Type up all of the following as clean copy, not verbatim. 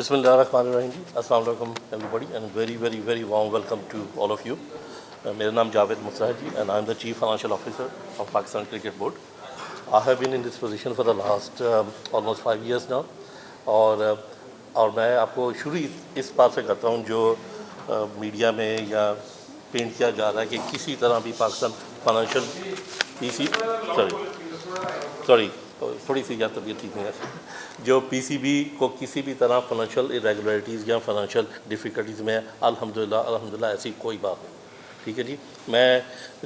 بسم اللہ الرحمن الرحیم جی. السلام علیکم everybody and very warm welcome to all of you. میرا نام جاوید مصطفیٰ ہے ji and I am the chief financial officer of Pakistan cricket board. I have been in this position for the last almost 5 years now. اور میں آپ کو شروع اس بات سے کرتا ہوں جو میڈیا میں یا پینٹ کیا جا رہا ہے کہ کسی طرح بھی پاکستان فائنینشیل سوری تھوڑی سی یا طبیعت ٹھیک نہیں ہے, جو پی سی بی کو کسی بھی طرح فائنینشیل irregularities یا فائنینشیل ڈیفیکلٹیز میں الحمدللہ ایسی کوئی بات نہیں. ٹھیک ہے جی. میں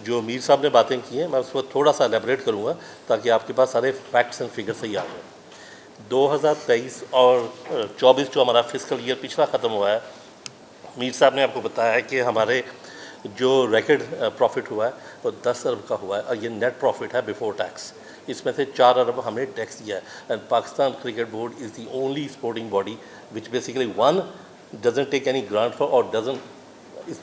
جو میر صاحب نے باتیں کی ہیں میں اس کو تھوڑا سا ایلیبریٹ کروں گا تاکہ آپ کے پاس سارے فیکٹس اینڈ فگر صحیح آ جائیں. 2023 اور 24 جو ہمارا فسکل ایئر پچھلا ختم ہوا ہے, میر صاحب نے آپ کو بتایا ہے کہ ہمارے جو ریکڈ پروفٹ ہوا ہے وہ 10 ارب کا ہوا ہے, اور یہ نیٹ پروفٹ ہے بیفور ٹیکس. اس میں سے 4 ارب ہم نے ٹیکس دیا ہے. And Pakistan cricket board is the only sporting body which basically doesn't take any grant for or is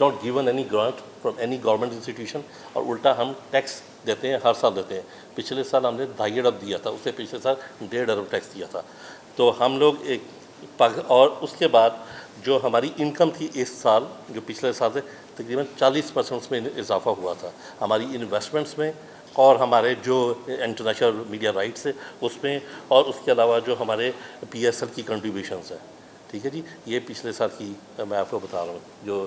not given any grant from any government institution, اور الٹا ہم ٹیکس دیتے ہیں, ہر سال دیتے ہیں. پچھلے سال ہم نے 2.5 ارب دیا تھا, اس سے پچھلے سال 1.5 ارب ٹیکس دیا تھا. تو ہم لوگ اور اس کے بعد جو ہماری انکم تھی اس سال جو پچھلے سال سے تقریباً 40% اس میں اضافہ ہوا تھا ہماری انویسٹمنٹس میں, اور ہمارے جو انٹرنیشنل میڈیا رائٹس ہے اس میں, اور اس کے علاوہ جو ہمارے پی ایس ایل کی کنٹریبیوشنس ہیں. ٹھیک ہے جی. یہ پچھلے سال کی میں آپ کو بتا رہا ہوں جو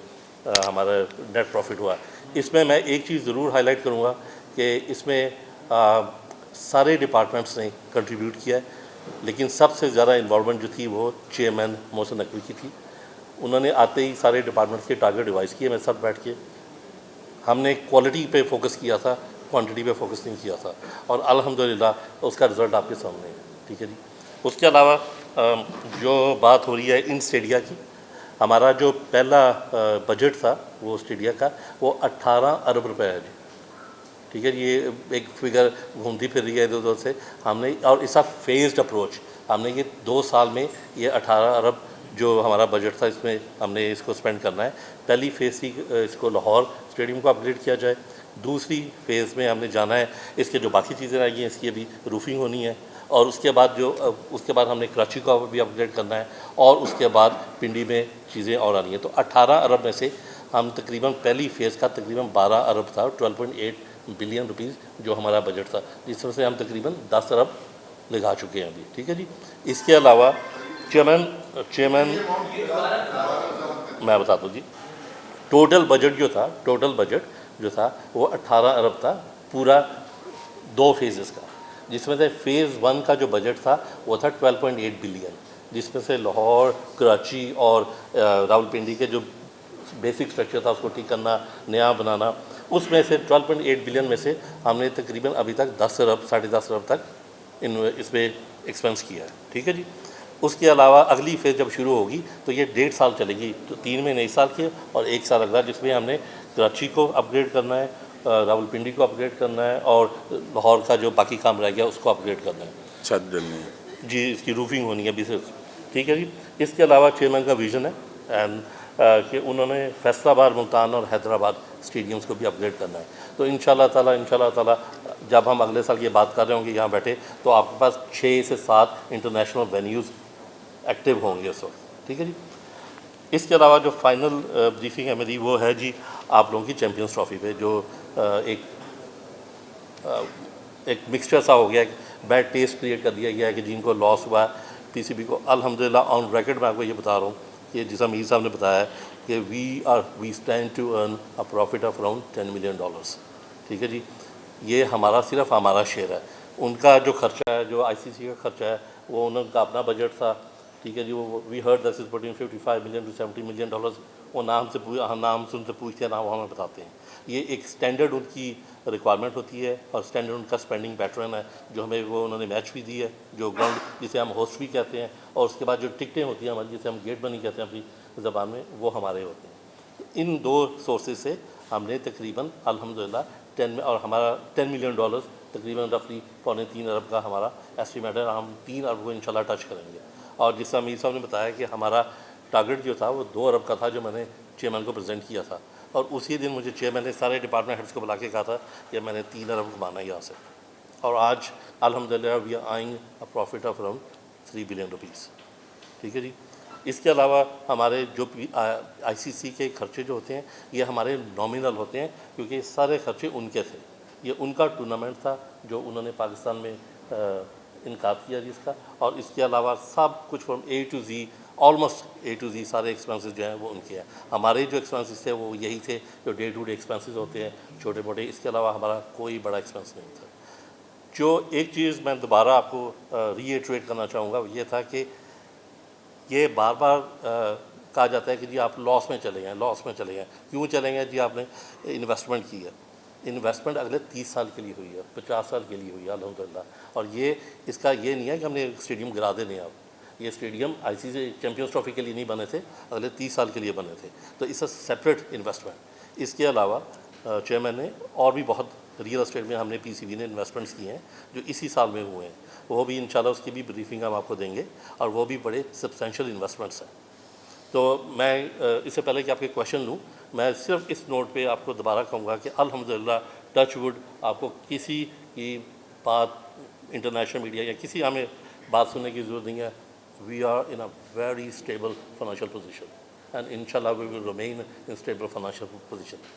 ہمارا نیٹ پروفٹ ہوا. اس میں ایک چیز ضرور ہائی لائٹ کروں گا کہ اس میں سارے ڈپارٹمنٹس نے کنٹریبیوٹ کیا ہے, لیکن سب سے زیادہ انوالومنٹ جو تھی وہ چیئرمین محسن نقوی کی تھی. انہوں نے آتے ہی سارے ڈپارٹمنٹس کے ٹارگیٹ ڈیوائز کیے میرے ساتھ بیٹھ کے. ہم نے کوالٹی پہ فوکس کیا تھا, کوانٹٹی پہ فوکس نہیں کیا تھا, اور الحمدللہ اس کا رزلٹ آپ کے سامنے ہے. ٹھیک ہے جی. اس کے علاوہ جو بات ہو رہی ہے ان اسٹیڈیا کی, ہمارا جو پہلا بجٹ تھا وہ اسٹیڈیا کا وہ 18 ارب روپے ہے جی. ٹھیک ہے جی. یہ ایک فگر گھومتی پھر رہی ہے ادھر ادھر سے. ہم نے اور اس کا فیزڈ اپروچ ہم نے یہ 2 سال میں یہ 18 ارب جو ہمارا بجٹ تھا اس میں ہم نے اس کو اسپینڈ کرنا ہے. پہلی فیز تھی اس کو لاہور اسٹیڈیم کو اپگریڈ کیا جائے. دوسری فیز میں ہم نے جانا ہے اس کے جو باقی چیزیں رہ گئی ہیں اس کی ابھی روفنگ ہونی ہے, اور اس کے بعد ہم نے کراچی کو بھی اپگریڈ کرنا ہے, اور اس کے بعد پنڈی میں چیزیں اور آنی ہیں. تو 18 ارب میں سے ہم تقریباً پہلی فیز کا تقریباً 12 ارب تھا, 12.8 بلین روپیز جو ہمارا بجٹ تھا, جس میں سے ہم تقریباً 10 ارب لگا چکے ہیں ابھی. ٹھیک ہے جی. اس کے علاوہ چیئرمین میں بتا دوں جی, ٹوٹل بجٹ جو تھا وہ 18 ارب تھا پورا 2 فیزز کا, جس میں سے فیز 1 کا جو بجٹ تھا وہ تھا 12.8 بلین, جس میں سے لاہور, کراچی اور راولپنڈی کے جو بیسک اسٹرکچر تھا اس کو ٹھیک کرنا, نیا بنانا, اس میں سے 12.8 بلین میں سے ہم نے تقریباً ابھی تک 10 ارب 10.5 ارب تک اس پہ ایکسپینس کیا ہے. ٹھیک ہے جی. اس کے علاوہ اگلی فیز جب شروع ہوگی تو یہ 1.5 سال چلے گی, تو 3 مہینے اس سال کے اور 1 سال اگلا, جس میں ہم نے کراچی کو اپگریڈ کرنا ہے, راولپنڈی کو اپگریڈ کرنا ہے, اور لاہور کا جو باقی کام رہ گیا اس کو اپگریڈ کرنا ہے, چھت ڈلنی ہے جی, اس کی روفنگ ہونی ہے ابھی سے. ٹھیک ہے جی. اس کے علاوہ چیئرمین کا ویژن ہے کہ انہوں نے فیصل آباد, ملتان اور حیدرآباد اسٹیڈیمس کو بھی اپگریڈ کرنا ہے. تو انشاءاللہ تعالیٰ جب ہم اگلے سال یہ بات کر رہے ہوں گے یہاں بیٹھے تو آپ کے پاس 6 سے 7 انٹرنیشنل وینیوز ایکٹیو ہوں گے اس وقت. ٹھیک ہے جی. اس کے علاوہ جو فائنل بریفنگ ہے میری وہ ہے جی آپ لوگوں کی چیمپئنز ٹرافی پہ, جو ایک مکسچر سا ہو گیا, ایک بیڈ ٹیسٹ کریٹ کر دیا گیا ہے کہ جن کو لاس ہوا ہے پی سی بی کو. الحمدللہ آن ریکڈ میں آپ کو یہ بتا رہا ہوں کہ جیسا میر صاحب نے بتایا ہے کہ we stand to earn a profit of around $10 million. ٹھیک ہے جی. یہ صرف ہمارا شیئر ہے. ان کا جو خرچہ ہے, جو آئی سی سی کا خرچہ ہے, وہ ان کا اپنا بجٹ تھا. ٹھیک ہے جی. وہ we heard this is between $55 million to $70 million. وہ نہ ہم سے ان سے پوچھتے ہیں نہ وہ ہمیں بتاتے ہیں. یہ ایک اسٹینڈرڈ ان کی ریکوائرمنٹ ہوتی ہے, اور اسٹینڈرڈ ان کا اسپینڈنگ پیٹرن ہے جو ہمیں انہوں نے میچ بھی دی ہے, جو گراؤنڈ جسے ہم ہوسٹ بھی کہتے ہیں, اور اس کے بعد جو ٹکٹیں ہوتی ہیں ہماری جسے ہم گیٹ بنی کہتے ہیں اپنی زبان میں, وہ ہمارے ہوتے ہیں. ان 2 سورسز سے ہم نے تقریباً الحمدللہ اور ہمارا $10 million تقریباً رفلی 3.25 ارب کا ہمارا ایسٹیمیٹ ہے. ہم 3 ارب کو انشاءاللہ ٹچ کریں گے. اور جس طرح میر صاحب نے بتایا کہ ہمارا ٹارگٹ جو تھا وہ 2 ارب کا تھا جو میں نے چیئرمین کو پریزنٹ کیا تھا, اور اسی دن مجھے چیئرمین نے سارے ڈپارٹمنٹ ہیڈس کو بلا کے کہا تھا کہ میں نے 3 ارب کمانا ہے یہاں سے, اور آج الحمدللہ we are earning a profit of around $3 billion. ٹھیک ہے جی. اس کے علاوہ ہمارے جو آئی سی سی کے خرچے جو ہوتے ہیں یہ ہمارے نامنل ہوتے ہیں، کیونکہ سارے خرچے ان کے تھے، یہ ان کا ٹورنامنٹ تھا جو انہوں نے پاکستان میں انعقاد کیا جس کا، اور اس کے علاوہ سب کچھ from A to Z, almost A to Z سارے ایکسپینسز جو ہیں وہ ان کے ہیں۔ ہمارے جو ایکسپینسز تھے وہ یہی تھے جو ڈے ٹو ڈے ایکسپینسز ہوتے ہیں چھوٹے موٹے، اس کے علاوہ ہمارا کوئی بڑا ایکسپینس نہیں تھا۔ جو ایک چیز میں دوبارہ آپ کو ری ایٹریٹ کرنا چاہوں گا وہ یہ تھا کہ یہ بار بار کہا جاتا ہے کہ جی آپ لاس میں چلے گئے، لاس میں چلے گئے، کیوں چلیں گے؟ جی آپ نے انویسٹمنٹ کی ہے، انویسٹمنٹ اگلے 30 سال کے لیے ہوئی ہے، 50 سال کے لیے ہوئی ہے الحمدللہ، اور یہ اس کا یہ نہیں ہے کہ ہم نے اسٹیڈیم گرا دینے اب، یہ اسٹیڈیم آئی سی سی چیمپئنز ٹرافی کے لیے نہیں بنے تھے، اگلے 30 سال کے لیے بنے تھے، تو اس اے سیپریٹ انویسٹمنٹ۔ اس کے علاوہ چیئرمین نے اور بھی بہت ریئل اسٹیٹ میں ہم نے پی سی بی نے انویسٹمنٹس کیے ہیں جو اسی سال میں ہوئے ہیں، وہ بھی انشاءاللہ اس کی بھی بریفنگ ہم آپ کو دیں گے، اور وہ بھی بڑے سبسٹینشیل انویسٹمنٹس ہیں۔ تو میں اس سے پہلے کہ آپ کے کویشچن لوں، میں صرف اس نوٹ پہ آپ کو دوبارہ کہوں گا کہ الحمدللہ ٹچ ووڈ آپ کو کسی کی بات انٹرنیشنل میڈیا یا کسی ہمیں بات سننے کی ضرورت نہیں ہے، we are in a very stable financial position and انشاءاللہ we will remain in stable financial position.